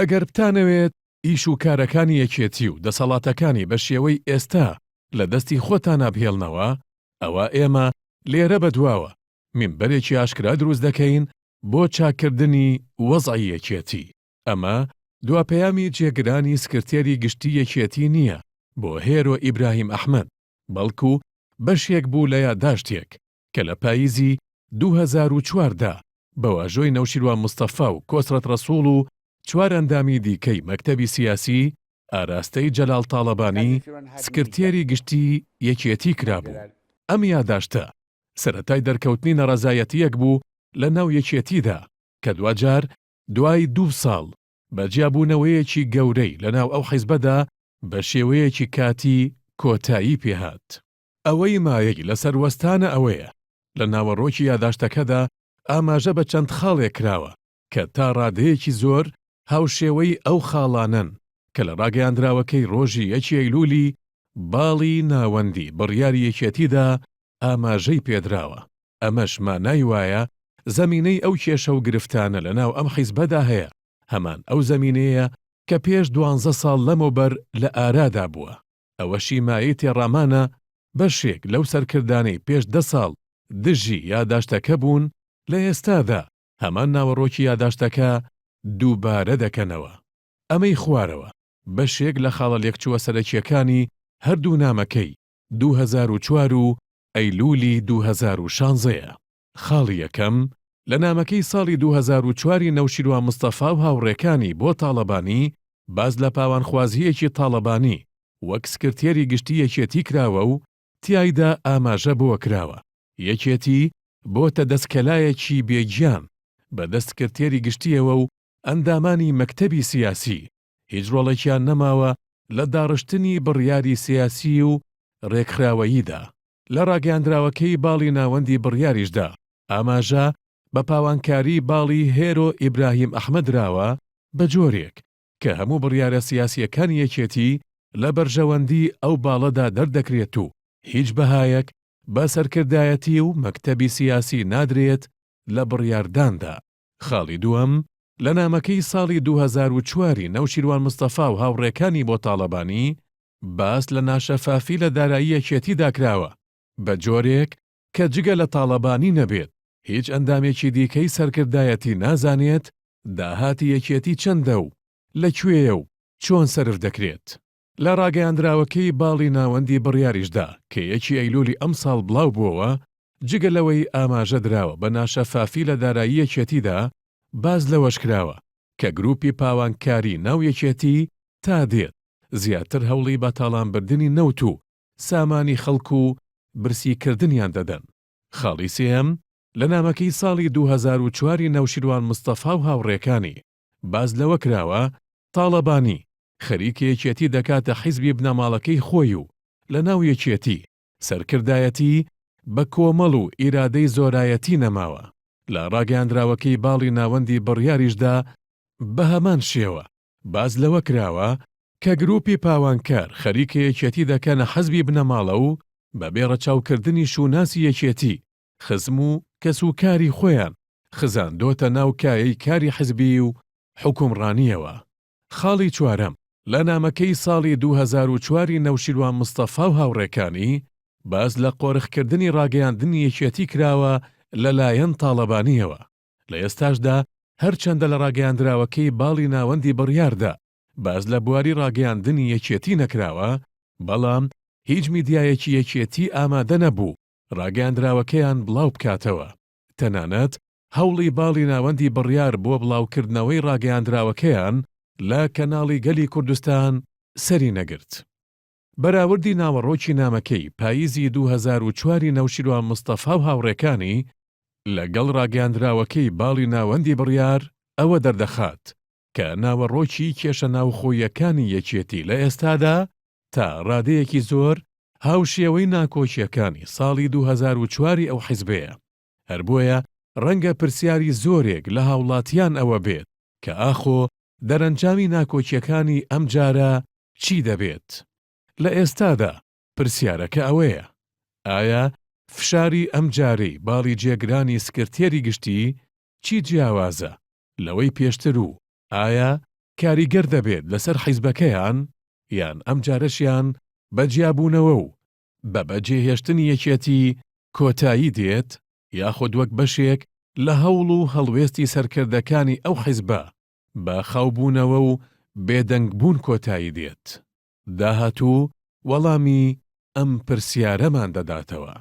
ئەگەر بتانەوێت ئیش و کارەکانی یەکێتی و دەسەڵاتەکانی بە شێوەی ئێستا لە دەستی خۆتان بهێڵنەوە، ئەوە ئێمە لێرە بەدواوە مینبەرێکی ئاشکرا دروست دەکەین بۆ چاکردنی وەزعی یەکێتی. ئەمە دواپەیامی جێگرانی سکرتێری گشتی یەکێتی نییە بۆ هێرۆ ئیبراهیم ئەحمەد، بەڵکو بەشێک بوو لە یادداشتێک کە لە پاییزی 2004دا بە واژۆی نەوشیروان مستەفا و کۆسرەت ڕەسوڵ و 4 ئەندامی دیکەی مەکتەبی سیاسی ئاراستەی جەلال تاڵەبانی سکرتێری گشتی یەکێتی کرابوو. ئەم یادداشتە سەرەتای دەرکەوتنی نەڕەزایەتیەک بوو لە ناو یەکێتیدا کە دوجار دوای 2 ساڵ بەجیابوونەوەیەکی گەورەی لە ناو ئەو حیزبەدا بە شێوەیەکی کاتی کۆتایی پێهات. ئەوەی مایەی لەسەر وەستانە ئەوەیە لە ناوەڕۆکی یادداشتەکەدا ئاماژە بە چەند خاڵێک کراوە کە تا ڕادەیەکی زۆر هاوشێوەی ئەو خاڵانن کە لە ڕاگەیاندراوەکەی ڕۆژی 1 ئەیلولی باڵی ناوەندی بڕیاری یەکێتیدا ئاماژەی پێدراوە. ئەمەش مانای وایە زەمینەی ئەو کێشە و گرفتانە لە ناو ئەم حیزبەدا هەیە، هەمان ئەو زەمینەیە کە پێش 12 ساڵ لەمەوبەر لە ئارادا بووە. ئەوەشی مایەی تێڕامانە بەشێک لەو سەرکردانەی پێش 10 ساڵ دژی یادداشتەکە بوون لە ئێستادا هەمان ناوەڕۆکی یادداشتەکە دووبارە دەکەنەوە. ئەمەی خوارەوە بەشێک لە خاڵە لێکچووە سەرەکیەکانی هەردوو نامەکەی 2004 و ئەیلولی 2016ە. خاڵی یەکەم لە نامەکەی ساڵی 2004 نەوشیروان مستەفا و هاوڕێکانی بۆ تاڵەبانی باز لە پاوانخوازیەکی تاڵەبانی وەک سکرتێری گشتی یەکێتی کراوە و تیایدا ئاماژە بۆ کراوە یەکێتی بۆتە دەستکەلایەکی بێگیان بەدەست سکرتێری گشتیەوە و ئەندامانی مەکتەبی سیاسی هیچ ڕۆڵێکیان نەماوە لە داڕشتنی بڕیاری سیاسی و ڕێکخراوەییدا. لە ڕاگەیاندراوەکەی باڵی ناوەندی بڕیاریشدا ئاماژە بە پاوانکاری باڵی هێرۆ ئیبراهیم ئەحمەدراوە بە جۆرێک کە هەموو بڕیارە سیاسیەکانی یەکێتی لە بەرژەوەندی ئەو باڵەدا دەردەکرێت و هیچ بەهایەک بە سەرکردایەتی و مەکتەبی سیاسی نادرێت لە بڕیارداندا. خاڵی دووەم لە نامەکەی ساڵی 2004 نەوشیروان مستەفا و هاوڕێکانی بۆ تاڵەبانی باس لە ناشەفافی لە دارایی یەکێتیدا کراوە بە جۆرێک کە جگە لە تاڵەبانی نەبێت هیچ ئەندامێکی دیکەی سەرکردایەتی نازانێت داهاتی یەکێتی چەندە و لەکوێیە و چۆن سەرف دەکرێت. لە ڕاگەیاندراوەکەی باڵی ناوەندی بڕیاریشدا کە 1 ئەیلولی ئەم ساڵ بڵاو بووەوە جگە لەوەی ئاماژە دراوە بە ناشەفافی لە دارایی یەکێتیدا باز لەوەش کراوە کە گروپی پاوانکاری ناو یەکێتی تا دێت زیاتر هەوڵی بە تاڵانبردنی نەوت و سامانی خەڵک و برسیکردنیان دەدەن. خاڵی سێم لە نامەکەی ساڵی 2004 نەوشیروان مستەفا و هاوڕێکانی باز لەوە کراوە تاڵەبانی خەریکی یەکێتی دەکاتە حیزبی بنەماڵەکەی خۆی و لە ناو یەکێتی سەرکردایەتی بە کۆمەڵ و ئیرادەی زۆرایەتی نەماوە. لە ڕاگەیاندراوەکەی باڵی ناوەندی بڕیاریشدا بە هەمان شێوە باز لەوە کراوە کە گروپی پاوانکار خەریکە یەکێتی دەکەنە حەزبی بنەماڵە و بەبێ ڕەچاوکردنی شوناسی یەکێتی خزم و کەسوکاری خۆیان خزاندۆتە ناو کایەی کاری حزبی و حکومڕانیەوە. خاڵی چوارەم لە نامەکەی ساڵی 2004 نەوشیروان مستەفا و هاوڕێکانی باز لە قۆرخکردنی ڕاگەیاندنی یەکێتی کراوە لەلایەن تاڵەبانیەوە. لە ئێستاشدا هەرچەندە لە ڕاگەیاندراوەکەی باڵی ناوەندی بڕیاردا باز لە بواری ڕاگەیاندنی یەکێتی نەکراوە، بەڵام هیچ میدیایەکی یەکێتی ئامادە نەبوو ڕاگەیاندراوەکەیان بڵاو بکاتەوە. تەنانەت هەوڵی باڵی ناوەندی بڕیار بۆ بڵاوکردنەوەی ڕاگەیاندراوەکەیان لە کەناڵی گەلی کوردستان سەری نەگرت. بەراوردی ناوەڕۆکی نامەکەی پاییزی 2004 نەوشیروان مستەفا و هاوڕێکانی لەگەڵ ڕاگەیاندراوەکەی باڵی ناوەندی بڕیار ئەوە دەردەخات کە ناوەڕۆکی کێشە ناوخۆیەکانی یەکێتی لە ئێستادا تا ڕادەیەکی زۆر هاوشێوەی ناکۆچیەکانی ساڵی 2004 ئەو حیزبەیە. هەر بۆیە ڕەنگە پرسیاری زۆرێک لە هاوڵاتیان ئەوە بێت کە ئاخۆ دەرەنجامی ناکۆچیەکانی ئەم جارە چی دەبێت؟ لە ئێستادا پرسیارەکە ئەوەیە: ئایا فشاری ئەم جارەی باڵی جێگرانی سکرتێری گشتی چی جیاوازە لەوەی پێشتر و ئایا کاریگەر دەبێت لەسەر حیزبەکەیان یان ئەم جارەشیان بەجیابوونەوە و بە بەجێهێشتنی یەکێتی کۆتایی دێت یاخود وەک بەشێک لە هەوڵ و هەڵوێستی سەرکردەکانی ئەو حیزبە بە خەوبوونەوە و بێدەنگبوون کۆتایی دێت. داهاتوو وەڵامی ئەم پرسیارەمان دەداتەوە.